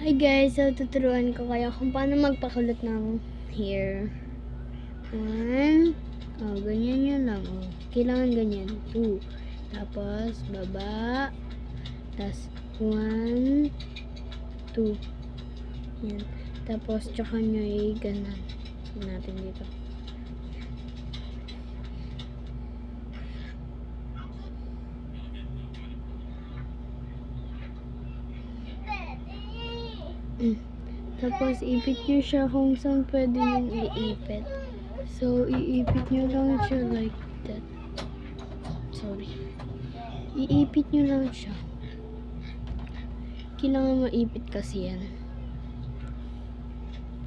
Hi guys, so tuturuan ko kayo kung paano magpakulot ng hair. Ganyan yun lang. Kailangan ganyan. 2. Tapos, baba. Tapos, 1, 2. Yan. Tapos, tsaka nyo ganan. Natin dito. Tapos, ipit nyo siya kung saan pwede yung iipit. So, iipit nyo lang siya like that. Sorry. Iipit nyo lang siya. Kailangan maipit kasi yan.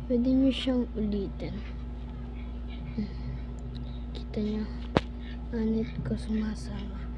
Pwede nyo siyang ulitin. Kita nyo. Anit ko sumasama.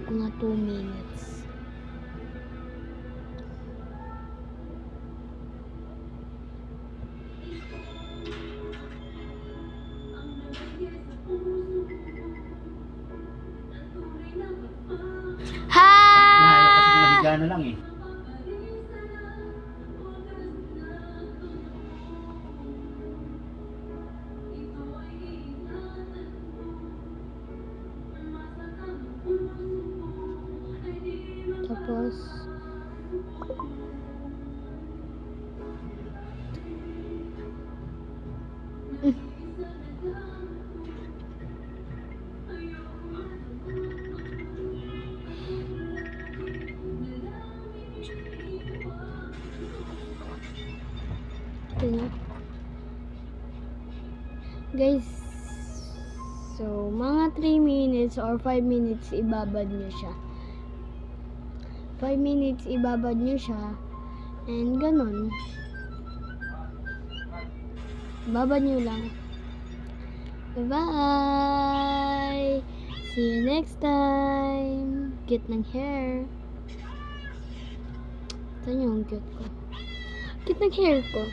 Mga 2 minutes. Mahiga na lang eh. Tapos, guys, so mga 3 minutes or 5 minutes ibabad nyo siya. 5 minutes ibabad nyo siya and ganun. Babad nyo lang. Bye! See you next time! Cute ng hair. Saan yung cute ko? Cute ng hair ko.